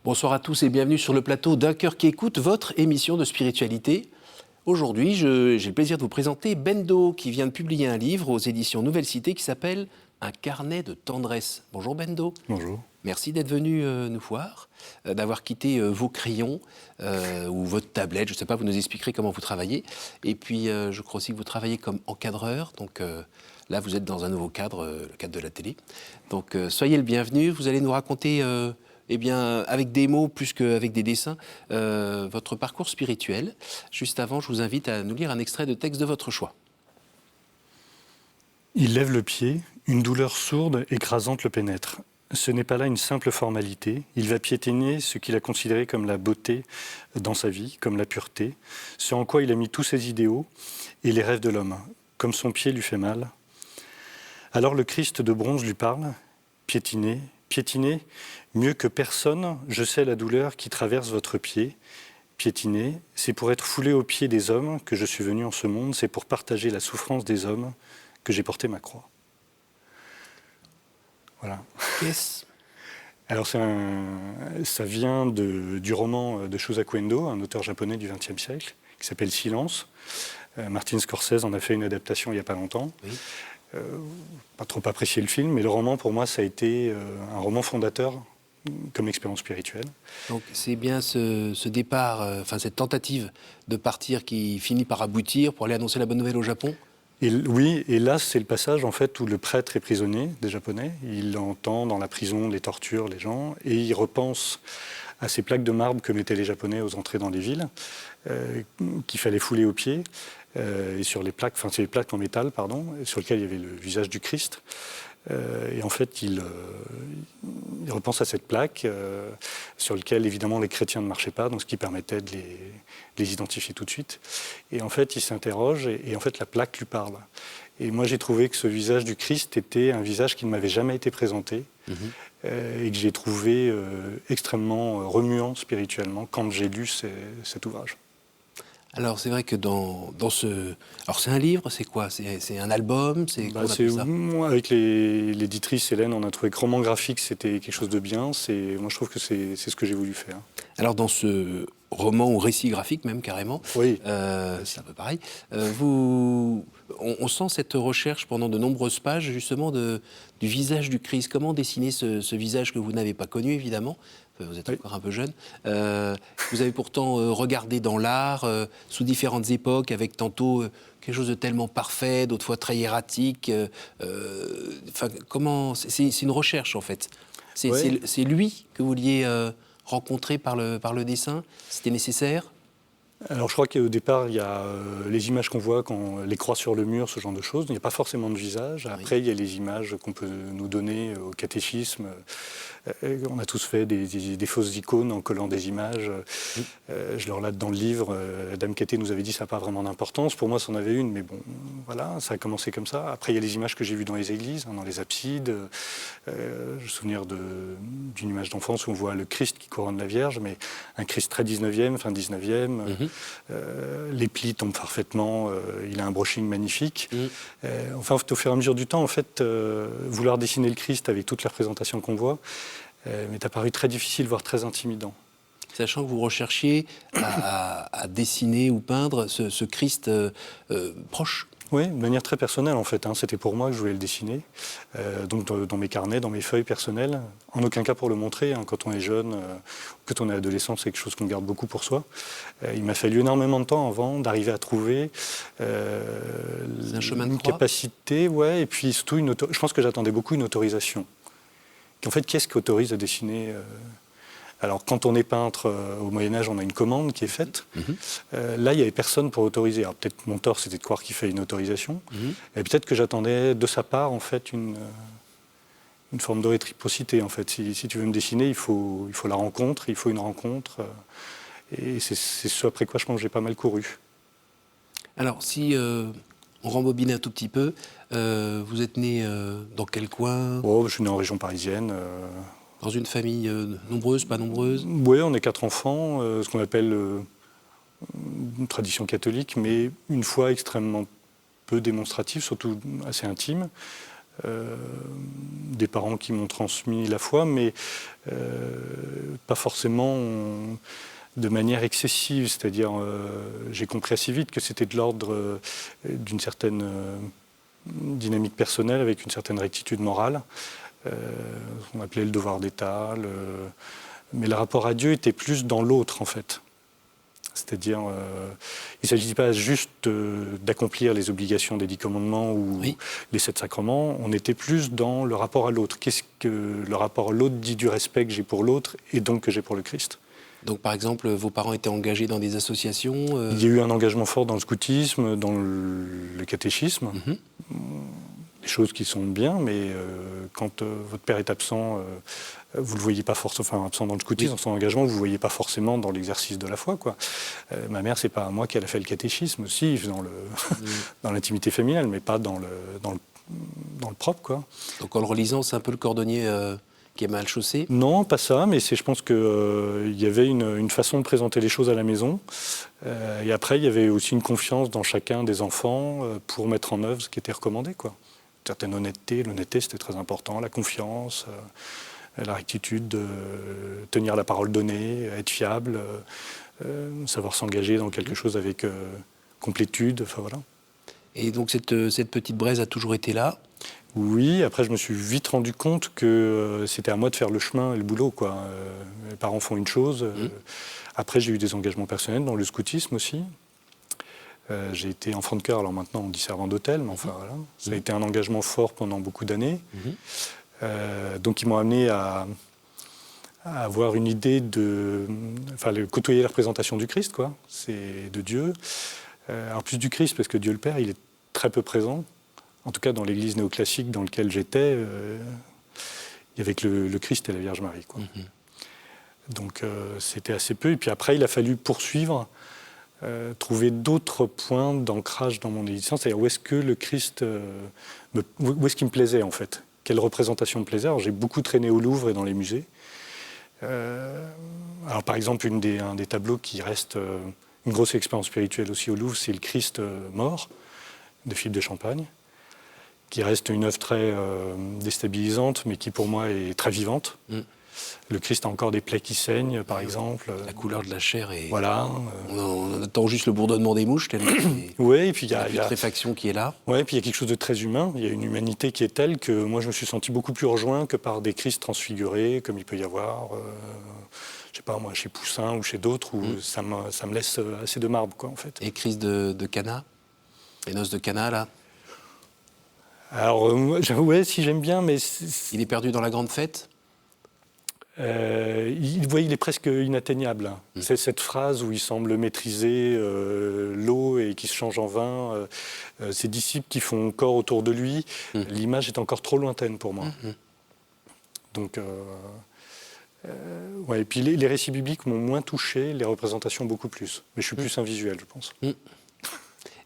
Bonsoir à tous et bienvenue sur le plateau d'Un cœur qui écoute, votre émission de spiritualité. Aujourd'hui, j'ai le plaisir de vous présenter Bendo, qui vient de publier un livre aux éditions Nouvelle Cité qui s'appelle « Un carnet de tendresse ». Bonjour Bendo. Bonjour. Merci d'être venu nous voir, d'avoir quitté vos crayons ou votre tablette, je ne sais pas, vous nous expliquerez comment vous travaillez. Et puis, je crois aussi que vous travaillez comme encadreur, donc là, vous êtes dans un nouveau cadre, le cadre de la télé. Donc, soyez le bienvenu, vous allez nous raconter... eh bien, avec des mots plus qu'avec des dessins, votre parcours spirituel. Juste avant, je vous invite à nous lire un extrait de texte de votre choix. Il lève le pied, une douleur sourde, écrasante le pénètre. Ce n'est pas là une simple formalité. Il va piétiner ce qu'il a considéré comme la beauté dans sa vie, comme la pureté, ce en quoi il a mis tous ses idéaux et les rêves de l'homme. Comme son pied lui fait mal. Alors le Christ de bronze lui parle, piétiner, piétiner, mieux que personne, je sais la douleur qui traverse votre pied. Piétiner, c'est pour être foulé aux pieds des hommes que je suis venu en ce monde, c'est pour partager la souffrance des hommes que j'ai porté ma croix. Voilà. Yes. Alors ça vient du roman de Shusaku Endo, un auteur japonais du XXe siècle, qui s'appelle Silence. Martin Scorsese en a fait une adaptation il n'y a pas longtemps. Oui. Pas trop apprécié le film, mais le roman, pour moi, ça a été un roman fondateur comme expérience spirituelle. Donc c'est bien ce départ, enfin cette tentative de partir qui finit par aboutir pour aller annoncer la bonne nouvelle au Japon. Oui, et là, c'est le passage en fait où le prêtre est prisonnier des Japonais. Il entend dans la prison les tortures, les gens, et il repense à ces plaques de marbre que mettaient les Japonais aux entrées dans les villes, qu'il fallait fouler aux pieds. Et sur les plaques, enfin c'est les plaques en métal, pardon, sur lesquelles il y avait le visage du Christ. Et en fait, il repense à cette plaque sur laquelle, évidemment, les chrétiens ne marchaient pas, donc ce qui permettait de les identifier tout de suite. Et en fait, il s'interroge et en fait, la plaque lui parle. Et moi, j'ai trouvé que ce visage du Christ était un visage qui ne m'avait jamais été présenté et que j'ai trouvé extrêmement remuant spirituellement quand j'ai lu cet ouvrage. Alors c'est vrai que dans ce... Alors c'est un livre, c'est quoi? C'est un album? Avec l'éditrice Hélène, on a trouvé que roman graphique, c'était quelque chose de bien. Moi, je trouve que c'est ce que j'ai voulu faire. Alors dans ce roman ou récit graphique même carrément, oui. C'est un peu pareil, on sent cette recherche pendant de nombreuses pages justement du visage du Christ. Comment dessiner ce visage que vous n'avez pas connu évidemment? Vous êtes encore un peu jeune. Vous avez pourtant regardé dans l'art, sous différentes époques, avec tantôt quelque chose de tellement parfait, d'autres fois très hiératique. Comment... C'est une recherche, en fait. C'est lui que vous vouliez rencontrer par le dessin? C'était nécessaire? Alors je crois qu'au départ, il y a les images qu'on voit, les croix sur le mur, ce genre de choses. Il n'y a pas forcément de visage. Après, il y a les images qu'on peut nous donner au catéchisme. On a tous fait des fausses icônes en collant des images. Je le relate dans le livre. Dame Cathay nous avait dit que ça n'a pas vraiment d'importance. Pour moi, c'en avait une, mais bon, voilà, ça a commencé comme ça. Après, il y a les images que j'ai vues dans les églises, dans les absides. Je me souviens d'une image d'enfance où on voit le Christ qui couronne la Vierge, mais un Christ très 19e, fin 19e. Les plis tombent parfaitement. Il a un brushing magnifique. Enfin, au fur et à mesure du temps, en fait, vouloir dessiner le Christ avec toute la représentation qu'on voit, m'est apparu très difficile, voire très intimidant. Sachant que vous recherchiez à dessiner ou peindre ce Christ proche. Oui, de manière très personnelle en fait. C'était pour moi que je voulais le dessiner. Donc dans mes carnets, dans mes feuilles personnelles. En aucun cas pour le montrer. Quand on est jeune, quand on est adolescent, c'est quelque chose qu'on garde beaucoup pour soi. Il m'a fallu énormément de temps avant d'arriver à trouver un chemin de croix. Capacité. Ouais, et puis surtout, je pense que j'attendais beaucoup une autorisation. En fait, qui est-ce qui autorise à dessiner Alors, quand on est peintre, au Moyen-Âge, on a une commande qui est faite. Là, il n'y avait personne pour autoriser. Alors, peut-être mon tort, c'était de croire qu'il fallait une autorisation. Et peut-être que j'attendais de sa part, en fait, une forme de réciprocité, en fait. Si tu veux me dessiner, il faut la rencontre, il faut une rencontre. Et c'est ce après quoi je pense que j'ai pas mal couru. Alors, si on rembobine un tout petit peu, vous êtes né dans quel coin? Je suis né en région parisienne. Dans une famille nombreuse, pas nombreuse? Oui, on est 4 enfants, ce qu'on appelle une tradition catholique, mais une foi extrêmement peu démonstrative, surtout assez intime. des parents qui m'ont transmis la foi, mais pas forcément de manière excessive. C'est-à-dire, j'ai compris assez vite que c'était de l'ordre d'une certaine dynamique personnelle avec une certaine rectitude morale. On appelait le devoir d'État. Mais le rapport à Dieu était plus dans l'autre, en fait. C'est-à-dire, il ne s'agit pas juste d'accomplir les obligations des 10 commandements ou les 7 sacrements, on était plus dans le rapport à l'autre. Qu'est-ce que le rapport à l'autre dit du respect que j'ai pour l'autre et donc que j'ai pour le Christ? Donc, par exemple, vos parents étaient engagés dans des associations Il y a eu un engagement fort dans le scoutisme, dans le catéchisme. Des choses qui sont bien, mais quand votre père est absent, vous ne le voyez pas forcément, enfin absent dans le scoutisme, dans son engagement, vous ne le voyez pas forcément dans l'exercice de la foi, quoi. Ma mère, c'est pas à moi qu'elle a fait le catéchisme aussi, dans l'intimité familiale, mais pas dans le propre, quoi. Donc en le relisant, c'est un peu le cordonnier qui est mal chaussé? Non, pas ça, mais je pense qu'il y avait une façon de présenter les choses à la maison. Et après, il y avait aussi une confiance dans chacun des enfants pour mettre en œuvre ce qui était recommandé, quoi. Une certaine honnêteté, l'honnêteté c'était très important, la confiance, la rectitude de tenir la parole donnée, être fiable, savoir s'engager dans quelque chose avec complétude, enfin voilà. Et donc cette petite braise a toujours été là? Oui, après je me suis vite rendu compte que c'était à moi de faire le chemin et le boulot, quoi. Mes parents font une chose. Après j'ai eu des engagements personnels dans le scoutisme aussi. J'ai été enfant de chœur, alors maintenant on dit servant d'hôtel, mais enfin voilà. Ça a été un engagement fort pendant beaucoup d'années. Donc ils m'ont amené à avoir une idée côtoyer la représentation du Christ, quoi. C'est de Dieu. Alors plus du Christ, parce que Dieu le Père, il est très peu présent. En tout cas, dans l'église néoclassique dans laquelle j'étais, il y avait que le Christ et la Vierge Marie, quoi. Donc c'était assez peu. Et puis après, il a fallu poursuivre, trouver d'autres points d'ancrage dans mon existence. C'est-à-dire où est-ce que le Christ, où est-ce qu'il me plaisait en fait? Quelle représentation me plaisait? Alors j'ai beaucoup traîné au Louvre et dans les musées. Alors par exemple, un des tableaux qui reste une grosse expérience spirituelle aussi au Louvre, c'est le Christ mort de Philippe de Champagne, qui reste une œuvre très déstabilisante, mais qui pour moi est très vivante. Le Christ a encore des plaies qui saignent, par exemple. La couleur de la chair est... Voilà. On attend juste le bourdonnement des mouches, tellement oui, et puis il y a la putréfaction qui est là. Oui, et puis il y a quelque chose de très humain. Il y a une humanité qui est telle que moi je me suis senti beaucoup plus rejoint que par des Christ transfigurés, comme il peut y avoir, je sais pas moi, chez Poussin ou chez d'autres, où ça me laisse assez de marbre, quoi, en fait. Et Christ de Cana? Les noces de Cana, là? Alors, ouais, si j'aime bien, mais... Il est perdu dans la grande fête? Il est presque inatteignable. C'est cette phrase où il semble maîtriser l'eau et qui se change en vin. Ses disciples qui font corps autour de lui. L'image est encore trop lointaine pour moi. Donc, ouais, et puis les récits bibliques m'ont moins touché, les représentations beaucoup plus. Mais je suis plus un visuel, je pense.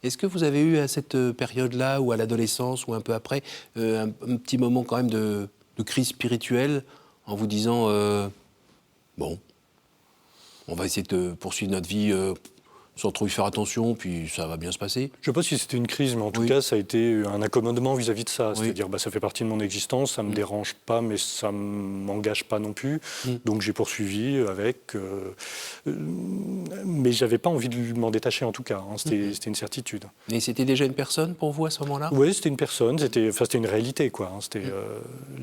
Est-ce que vous avez eu à cette période-là, ou à l'adolescence, ou un peu après, un petit moment quand même de crise spirituelle, en vous disant, bon, on va essayer de poursuivre notre vie sans trop y faire attention, puis ça va bien se passer? Je ne sais pas si c'était une crise, mais en tout cas, ça a été un accommodement vis-à-vis de ça. C'est-à-dire, ça fait partie de mon existence, ça ne me dérange pas, mais ça ne m'engage pas non plus. Donc j'ai poursuivi avec... mais je n'avais pas envie de m'en détacher, en tout cas. C'était une certitude. Et c'était déjà une personne pour vous à ce moment-là? Oui, c'était une personne, c'était une réalité, quoi. C'était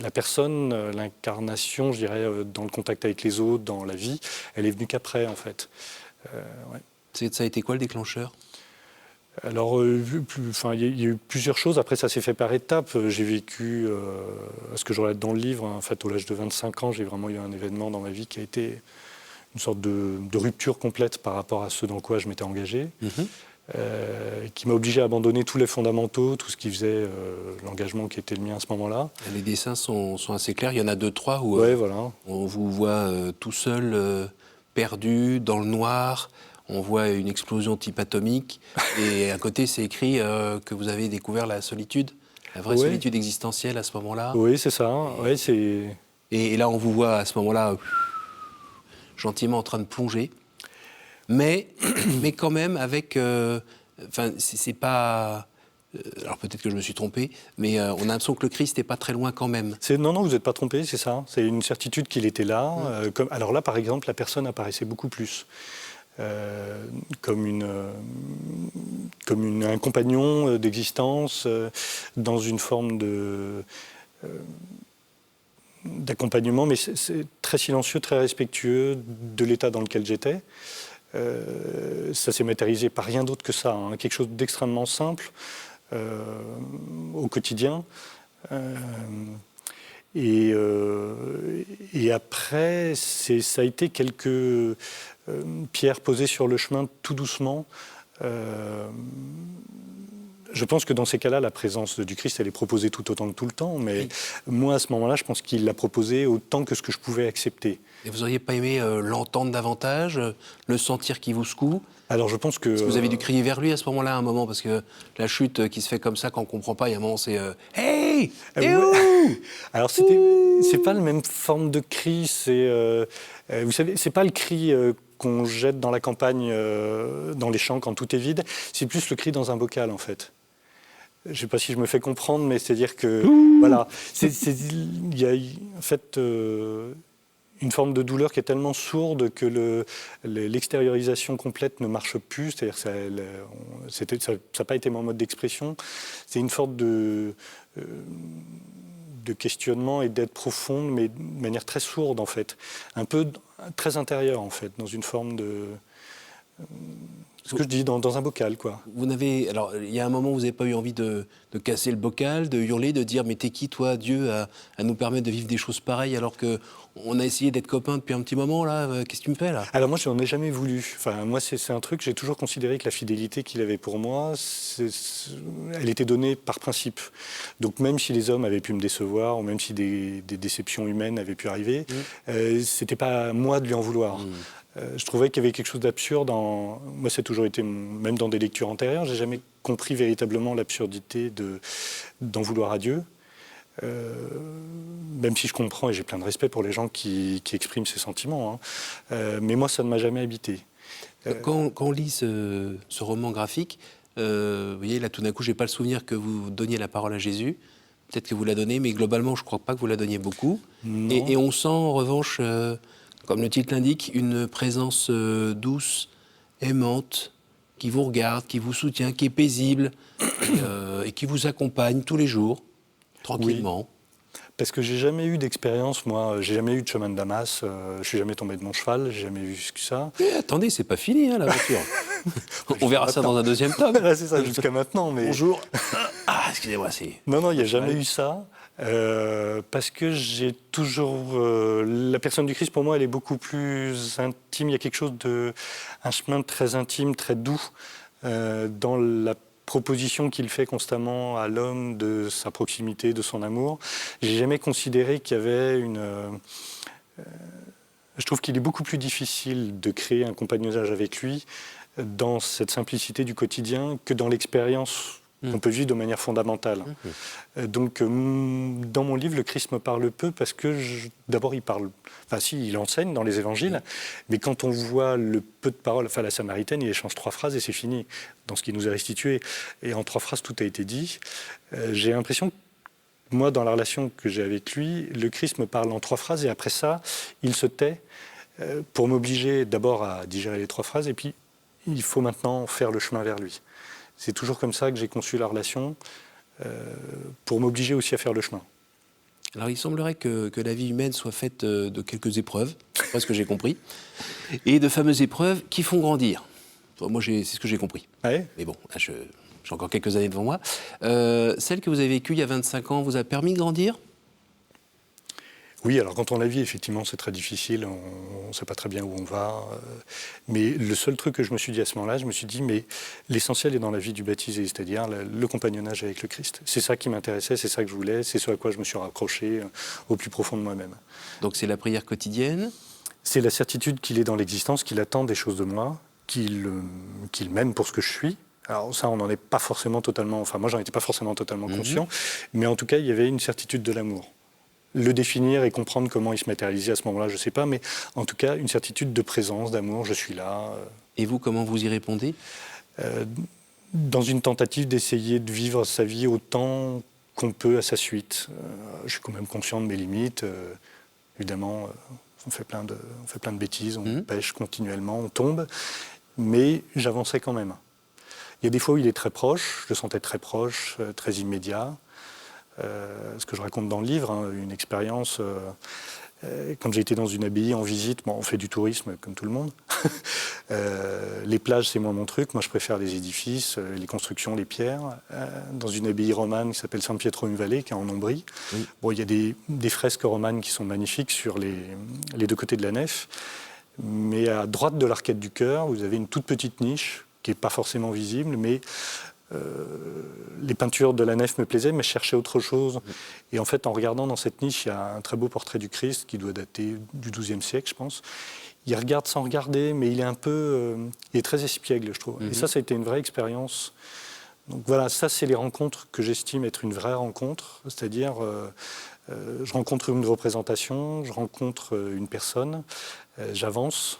la personne, l'incarnation, je dirais, dans le contact avec les autres, dans la vie, elle est venue qu'après, en fait. Ouais. Ça a été quoi le déclencheur? Alors, il y a eu plusieurs choses. Après, ça s'est fait par étapes. J'ai vécu, ce que je relate dans le livre, en fait, au l'âge de 25 ans, j'ai vraiment eu un événement dans ma vie qui a été une sorte de rupture complète par rapport à ce dans quoi je m'étais engagé, qui m'a obligé à abandonner tous les fondamentaux, tout ce qui faisait l'engagement qui était le mien à ce moment-là. Les dessins sont assez clairs. Il y en a 2-3 où voilà. On vous voit tout seul, perdu, dans le noir. On voit une explosion type atomique, et à côté, c'est écrit que vous avez découvert la solitude, la vraie solitude existentielle à ce moment-là. Oui, c'est ça. Et là, on vous voit à ce moment-là, gentiment en train de plonger, mais quand même avec... c'est pas... alors peut-être que je me suis trompé, mais on a l'impression que le Christ n'est pas très loin quand même. Non, non, vous n'êtes pas trompé, c'est ça. C'est une certitude qu'il était là. Alors là, par exemple, la personne apparaissait beaucoup plus. Comme un compagnon d'existence, dans une forme d'accompagnement, mais c'est très silencieux, très respectueux de l'état dans lequel j'étais. Ça s'est matérialisé par rien d'autre que ça, hein, quelque chose d'extrêmement simple au quotidien. Et après, ça a été quelques pierres posées sur le chemin tout doucement. Je pense que dans ces cas-là, la présence du Christ, elle est proposée tout autant que tout le temps. Mais moi, à ce moment-là, je pense qu'il l'a proposée autant que ce que je pouvais accepter. Et vous n'auriez pas aimé l'entendre davantage, le sentir qui vous secoue? Alors je pense que... Parce que vous avez dû crier vers lui à ce moment-là, à un moment, parce que la chute qui se fait comme ça, quand on ne comprend pas, il y a un moment, c'est « Hey, t'es où ?» Alors c'est pas la même forme de cri, vous savez, c'est pas le cri qu'on jette dans la campagne, dans les champs quand tout est vide, c'est plus le cri dans un bocal en fait. Je ne sais pas si je me fais comprendre, mais c'est-à-dire que voilà, il y a en fait une forme de douleur qui est tellement sourde que l'extériorisation complète ne marche plus. C'est-à-dire que ça n'a pas été mon mode d'expression. C'est une sorte de questionnement et d'aide profonde, mais de manière très sourde en fait, un peu très intérieure en fait, dans une forme de... Ce que je dis, dans un bocal, quoi. Alors, il y a un moment où vous n'avez pas eu envie de casser le bocal, de hurler, de dire « Mais t'es qui, toi, Dieu, à nous permettre de vivre des choses pareilles, alors qu'on a essayé d'être copains depuis un petit moment, là. Qu'est-ce que tu me fais, là ?» Alors moi, je n'en ai jamais voulu. Enfin, moi, c'est un truc, j'ai toujours considéré que la fidélité qu'il avait pour moi, elle était donnée par principe. Donc même si les hommes avaient pu me décevoir, ou même si des déceptions humaines avaient pu arriver, c'était pas à moi de lui en vouloir. Je trouvais qu'il y avait quelque chose d'absurde. Moi, ça a toujours été, même dans des lectures antérieures, j'ai jamais compris véritablement l'absurdité d'en vouloir à Dieu. Même si je comprends et j'ai plein de respect pour les gens qui expriment ces sentiments. Hein. Mais moi, ça ne m'a jamais habité. Quand on lit ce roman graphique, vous voyez, là, tout d'un coup, je n'ai pas le souvenir que vous donniez la parole à Jésus. Peut-être que vous la donnez, mais globalement, je ne crois pas que vous la donniez beaucoup. Et on sent, en revanche... comme le titre l'indique, une présence douce, aimante, qui vous regarde, qui vous soutient, qui est paisible et qui vous accompagne tous les jours, tranquillement. Oui. Parce que j'ai jamais eu d'expérience, moi, j'ai jamais eu de chemin de Damas, je suis jamais tombé de mon cheval, j'ai jamais vu ça. Mais attendez, c'est pas fini, hein, l'aventure. On verra ça dans un deuxième tome. C'est ça, jusqu'à maintenant. Mais... Bonjour. Ah, excusez-moi, c'est... Non, il n'y a jamais eu ça. Parce que j'ai toujours... la personne du Christ, pour moi, elle est beaucoup plus intime. Il y a quelque chose un chemin très intime, très doux, dans la proposition qu'il fait constamment à l'homme de sa proximité, de son amour. J'ai jamais considéré qu'il y avait je trouve qu'il est beaucoup plus difficile de créer un compagnonnage avec lui dans cette simplicité du quotidien que dans l'expérience qu'on peut vivre de manière fondamentale. Donc, dans mon livre, le Christ me parle peu parce que, d'abord, il enseigne dans les évangiles, mais quand on voit le peu de paroles, la Samaritaine, il échange 3 phrases et c'est fini, dans ce qui nous est restitué. Et en 3 phrases, tout a été dit. J'ai l'impression que, moi, dans la relation que j'ai avec lui, le Christ me parle en 3 phrases et après ça, il se tait pour m'obliger d'abord à digérer les 3 phrases et puis il faut maintenant faire le chemin vers lui. C'est toujours comme ça que j'ai conçu la relation, pour m'obliger aussi à faire le chemin. Alors il semblerait que la vie humaine soit faite de quelques épreuves, c'est ce que j'ai compris, et de fameuses épreuves qui font grandir. Enfin, moi, c'est ce que j'ai compris. Ouais. Mais bon, là, j'ai encore quelques années devant moi. Celle que vous avez vécue il y a 25 ans vous a permis de grandir ? Oui, alors quand on la vit, effectivement, c'est très difficile, on ne sait pas très bien où on va. Mais le seul truc que je me suis dit à ce moment-là, je me suis dit, mais l'essentiel est dans la vie du baptisé, c'est-à-dire le compagnonnage avec le Christ. C'est ça qui m'intéressait, c'est ça que je voulais, c'est ce à quoi je me suis raccroché au plus profond de moi-même. Donc c'est la prière quotidienne ? C'est la certitude qu'il est dans l'existence, qu'il attend des choses de moi, qu'il m'aime pour ce que je suis. Alors ça, on n'en est pas forcément totalement... Enfin, moi, j'en étais pas forcément totalement conscient, mais en tout cas, il y avait une certitude de l'amour. Le définir et comprendre comment il se matérialisait à ce moment-là, je ne sais pas, mais en tout cas, une certitude de présence, d'amour, je suis là. Et vous, comment vous y répondez ? dans une tentative d'essayer de vivre sa vie autant qu'on peut à sa suite. Je suis quand même conscient de mes limites. Évidemment, on fait plein de bêtises, on pêche continuellement, on tombe, mais j'avançais quand même. Il y a des fois où il est très proche, je le sentais très proche, très immédiat. Ce que je raconte dans le livre, hein, une expérience, quand j'ai été dans une abbaye en visite, bon, on fait du tourisme comme tout le monde. Les plages, c'est moins mon truc. Moi, je préfère les édifices, les constructions, les pierres. Dans une abbaye romane qui s'appelle San Pietro in Valle, qui est en Ombrie, bon, il y a des fresques romanes qui sont magnifiques sur les deux côtés de la nef. Mais à droite de l'arcade du chœur, vous avez une toute petite niche qui n'est pas forcément visible, mais les peintures de la nef me plaisaient, mais je cherchais autre chose. Et en fait, en regardant dans cette niche, il y a un très beau portrait du Christ qui doit dater du XIIe siècle, je pense. Il regarde sans regarder, mais il est très espiègle, je trouve. Et ça a été une vraie expérience. Donc voilà, ça, c'est les rencontres que j'estime être une vraie rencontre. C'est-à-dire, je rencontre une représentation, je rencontre une personne, j'avance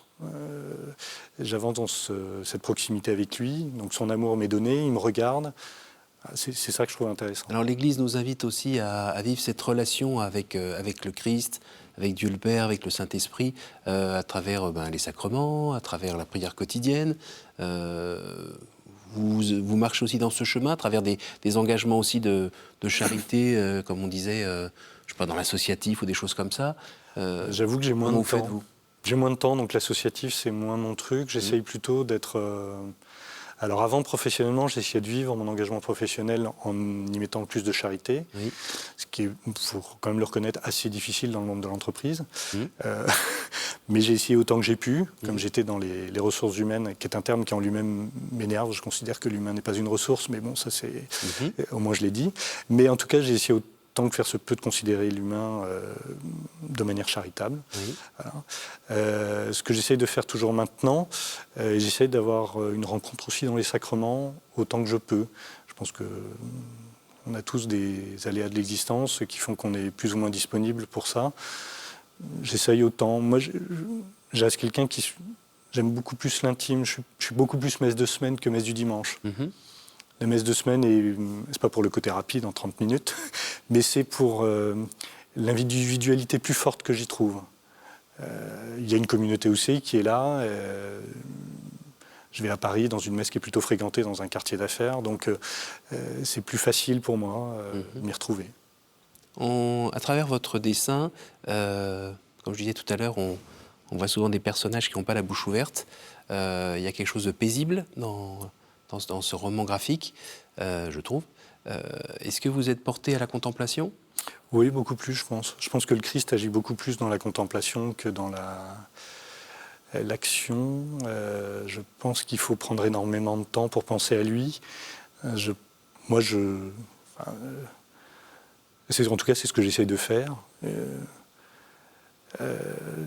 dans cette proximité avec lui. Donc son amour m'est donné, il me regarde. C'est ça que je trouve intéressant. Alors l'Église nous invite aussi à vivre cette relation avec le Christ, avec Dieu le Père, avec le Saint-Esprit, à travers les sacrements, à travers la prière quotidienne. Vous marchez aussi dans ce chemin, à travers des engagements aussi de charité, comme on disait, je sais pas, dans l'associatif ou des choses comme ça. J'avoue que j'ai moins de temps. Comment faites-vous ? J'ai moins de temps, donc l'associatif, c'est moins mon truc. J'essaye plutôt d'être... Alors avant, professionnellement, j'essayais de vivre mon engagement professionnel en y mettant plus de charité, ce qui est, il faut quand même le reconnaître, assez difficile dans le monde de l'entreprise. Mais j'ai essayé autant que j'ai pu, comme j'étais dans les ressources humaines, qui est un terme qui en lui-même m'énerve. Je considère que l'humain n'est pas une ressource, mais bon, ça c'est... Au moins je l'ai dit. Mais en tout cas, j'ai essayé autant que faire se peut de considérer l'humain de manière charitable. Voilà. Ce que j'essaie de faire toujours maintenant, j'essaie d'avoir une rencontre aussi dans les sacrements autant que je peux. Je pense qu'on a tous des aléas de l'existence qui font qu'on est plus ou moins disponible pour ça. J'essaye autant. Moi, j'ai reste quelqu'un qui... J'aime beaucoup plus l'intime. Je suis beaucoup plus messe de semaine que messe du dimanche. La messe de semaine, c'est pas pour le côté rapide en 30 minutes, mais c'est pour l'individualité plus forte que j'y trouve. Il y a une communauté aussi qui est là. Je vais à Paris dans une messe qui est plutôt fréquentée dans un quartier d'affaires, donc c'est plus facile pour moi de m'y retrouver. À travers votre dessin, comme je disais tout à l'heure, on voit souvent des personnages qui n'ont pas la bouche ouverte. Il y a quelque chose de paisible dans ce roman graphique, je trouve. Est-ce que vous êtes porté à la contemplation ? Oui, beaucoup plus, je pense. Je pense que le Christ agit beaucoup plus dans la contemplation que dans l'action. Je pense qu'il faut prendre énormément de temps pour penser à lui. En tout cas, c'est ce que j'essaie de faire.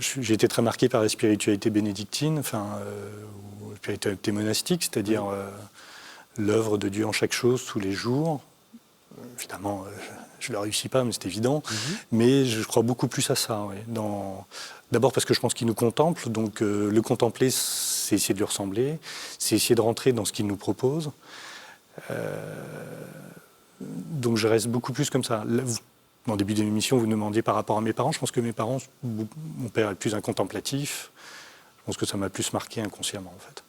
J'ai été très marqué par la spiritualité bénédictine, ou la spiritualité monastique, c'est-à-dire l'œuvre de Dieu en chaque chose, tous les jours. Évidemment, je ne le réussis pas, mais c'est évident. Mais je crois beaucoup plus à ça. Ouais. D'abord parce que je pense qu'il nous contemple, donc le contempler, c'est essayer de lui ressembler, c'est essayer de rentrer dans ce qu'il nous propose. Donc je reste beaucoup plus comme ça. Là, en début de l'émission, vous me demandiez par rapport à mes parents. Je pense que mes parents, mon père est plus un contemplatif. Je pense que ça m'a plus marqué inconsciemment, en fait.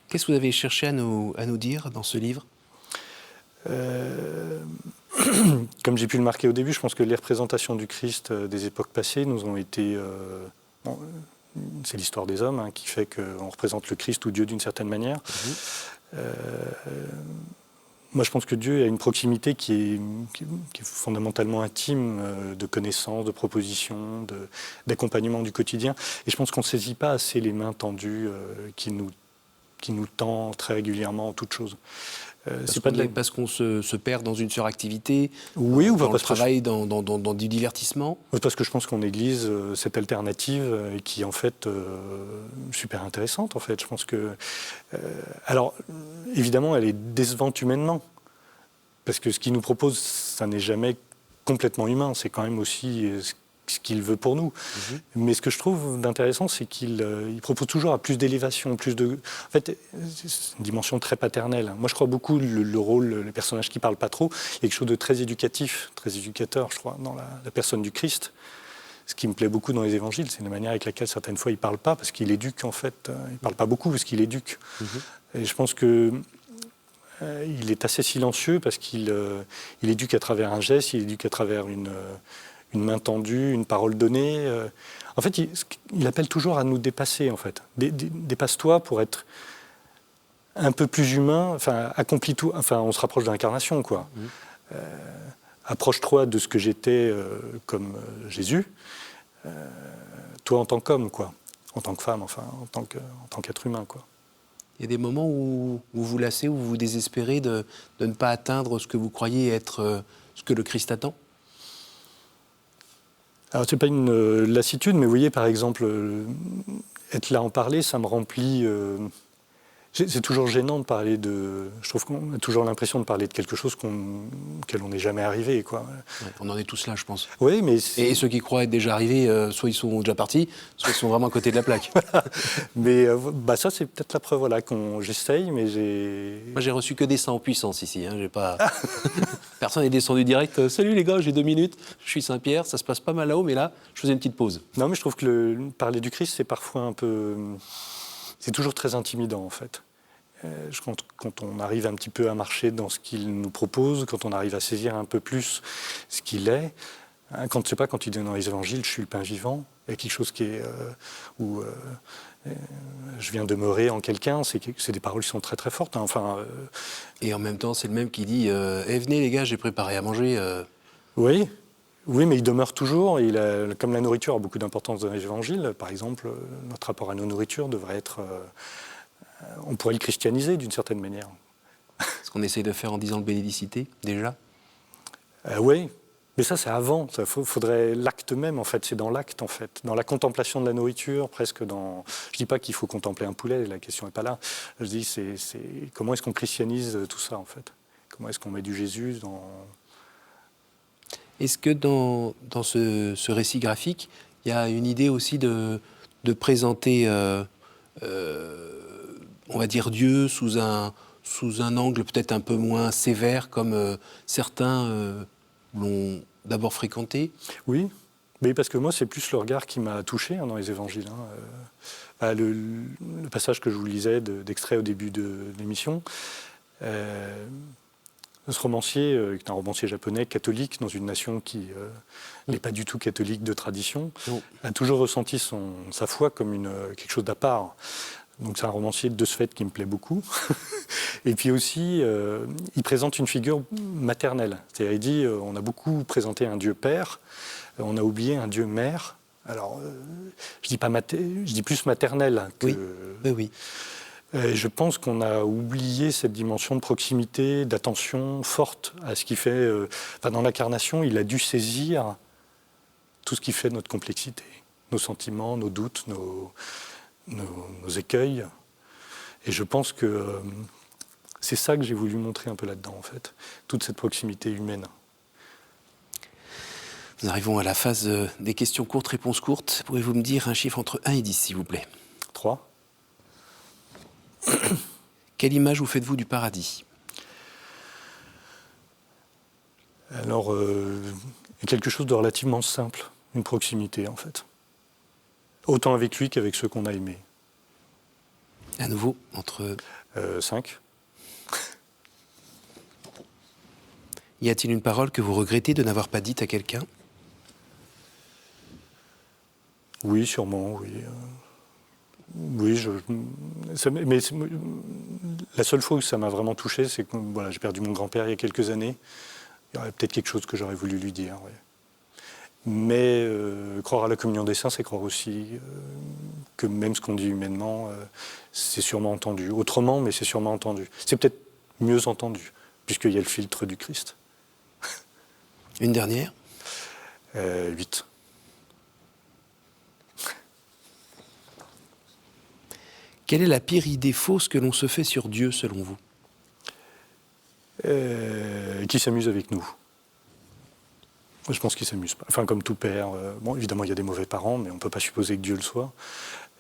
Qu'est-ce que vous avez cherché à nous dire dans ce livre ? Comme j'ai pu le marquer au début, je pense que les représentations du Christ des époques passées nous ont été... c'est l'histoire des hommes qui fait qu'on représente le Christ ou Dieu d'une certaine manière. Moi, je pense que Dieu a une proximité qui est fondamentalement intime, de connaissance, de proposition, d'accompagnement du quotidien. Et je pense qu'on ne saisit pas assez les mains tendues qui nous tend très régulièrement en toute chose. Parce qu'on se perd dans une suractivité, oui, ou dans le travail, dans du divertissement. Parce que je pense qu'on néglige cette alternative qui est en fait super intéressante. En fait. Je pense que... alors, évidemment, elle est décevante humainement. Parce que ce qu'il nous propose, ça n'est jamais complètement humain. C'est quand même aussi ce ce qu'il veut pour nous. Mais ce que je trouve d'intéressant, c'est qu'il il propose toujours à plus d'élévation, plus de... En fait, c'est une dimension très paternelle. Moi, je crois beaucoup le rôle, les personnages qui ne parlent pas trop, il y a quelque chose de très éducatif, très éducateur, je crois, dans la personne du Christ. Ce qui me plaît beaucoup dans les évangiles, c'est la manière avec laquelle certaines fois il ne parle pas, parce qu'il éduque en fait. Il ne parle pas beaucoup parce qu'il éduque. Et je pense que il est assez silencieux parce qu'il il éduque à travers un geste, il éduque à travers une main tendue, une parole donnée. En fait, il appelle toujours à nous dépasser, en fait. Dépasse-toi pour être un peu plus humain, enfin, accomplis tout, enfin, on se rapproche de l'incarnation, quoi. Approche-toi de ce que j'étais comme Jésus, toi en tant qu'homme, quoi. En tant que femme, enfin, en tant qu'être humain, quoi. Il y a des moments où vous vous lassez, où vous vous désespérez de ne pas atteindre ce que vous croyez être ce que le Christ attend? Alors, c'est pas une lassitude, mais vous voyez, par exemple, être là en parler, ça me remplit... c'est toujours gênant de parler de... Je trouve qu'on a toujours l'impression de parler de quelque chose auquel on n'est jamais arrivé, quoi. Ouais, on en est tous là, je pense. Oui, mais... Et ceux qui croient être déjà arrivés, soit ils sont déjà partis, soit ils sont vraiment à côté de la plaque. Mais ça, c'est peut-être la preuve, voilà, j'essaye, mais j'ai... Moi, j'ai reçu que des saints en puissance ici. J'ai pas... Personne n'est descendu direct. Salut les gars, j'ai 2 minutes. Je suis Saint-Pierre, ça se passe pas mal là-haut, mais là, je faisais une petite pause. Non, mais je trouve que parler du Christ, c'est parfois un peu... C'est toujours très intimidant, en fait. Quand on arrive un petit peu à marcher dans ce qu'il nous propose, quand on arrive à saisir un peu plus ce qu'il est, quand il dit dans les évangiles, je suis le pain vivant, il y a quelque chose qui est... où je viens demeurer en quelqu'un, c'est des paroles qui sont très très fortes. Hein, enfin, Et en même temps, c'est le même qui dit venez les gars, j'ai préparé à manger. Oui, mais il demeure toujours. Comme la nourriture a beaucoup d'importance dans les évangiles, par exemple, notre rapport à nos nourritures devrait être... on pourrait le christianiser d'une certaine manière. Ce qu'on essaye de faire en disant le bénédicité, déjà. Oui, mais ça c'est avant. Il faudrait l'acte même, en fait. C'est dans l'acte, en fait. Dans la contemplation de la nourriture, presque dans... Je ne dis pas qu'il faut contempler un poulet, la question n'est pas là. Je dis, c'est comment est-ce qu'on christianise tout ça, en fait? Comment est-ce qu'on met du Jésus dans... Est-ce que dans ce récit graphique, il y a une idée aussi de présenter, on va dire, Dieu sous un angle peut-être un peu moins sévère, comme certains l'ont d'abord fréquenté? Oui, mais parce que moi, c'est plus le regard qui m'a touché dans les évangiles. Le passage que je vous lisais d'extrait au début de l'émission, ce romancier, qui est un romancier japonais catholique dans une nation qui n'est pas du tout catholique de tradition, a toujours ressenti sa foi comme quelque chose d'à part. Donc c'est un romancier de ce fait qui me plaît beaucoup. Et puis aussi, il présente une figure maternelle. C'est-à-dire, il dit, on a beaucoup présenté un Dieu père, on a oublié un Dieu mère. Alors, je dis plus maternel que... Oui. Je pense qu'on a oublié cette dimension de proximité, d'attention forte à ce qui fait... dans l'incarnation, il a dû saisir tout ce qui fait notre complexité, nos sentiments, nos doutes, nos écueils. Et je pense que c'est ça que j'ai voulu montrer un peu là-dedans, en fait. Toute cette proximité humaine. Nous arrivons à la phase des questions courtes, réponses courtes. Pouvez-vous me dire un chiffre entre 1 et 10, s'il vous plaît? 3. Quelle image vous faites-vous du paradis? Alors, quelque chose de relativement simple, une proximité, en fait. Autant avec lui qu'avec ceux qu'on a aimés. À nouveau, entre... 5. Y a-t-il une parole que vous regrettez de n'avoir pas dite à quelqu'un? Oui, sûrement, oui. Oui, mais la seule fois où ça m'a vraiment touché, c'est que j'ai perdu mon grand-père il y a quelques années. Il y aurait peut-être quelque chose que j'aurais voulu lui dire. Ouais. Mais croire à la communion des saints, c'est croire aussi que même ce qu'on dit humainement, c'est sûrement entendu. Autrement, mais c'est sûrement entendu. C'est peut-être mieux entendu, puisqu'il y a le filtre du Christ. Une dernière? 8. Quelle est la pire idée fausse que l'on se fait sur Dieu, selon vous? Qui s'amuse avec nous. Je pense qu'il ne s'amuse pas. Enfin, comme tout père, bon, évidemment, il y a des mauvais parents, mais on ne peut pas supposer que Dieu le soit.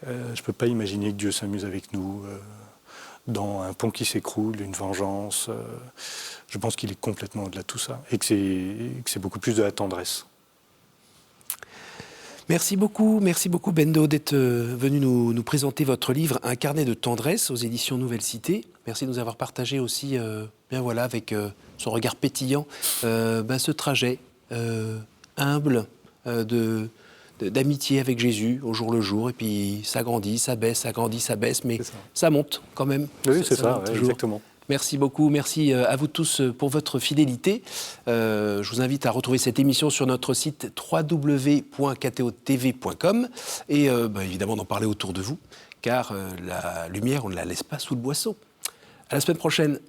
Je ne peux pas imaginer que Dieu s'amuse avec nous dans un pont qui s'écroule, une vengeance. Je pense qu'il est complètement au-delà de tout ça et que c'est beaucoup plus de la tendresse. Merci beaucoup Bendo d'être venu nous présenter votre livre « Un carnet de tendresse » aux éditions Nouvelle Cité. Merci de nous avoir partagé aussi, avec son regard pétillant, ce trajet humble d'amitié avec Jésus au jour le jour. Et puis ça grandit, ça baisse, mais ça monte quand même. Oui, c'est ça, exactement. Merci beaucoup, merci à vous tous pour votre fidélité. Je vous invite à retrouver cette émission sur notre site www.ktotv.com et évidemment d'en parler autour de vous, car la lumière, on ne la laisse pas sous le boisseau. À la semaine prochaine.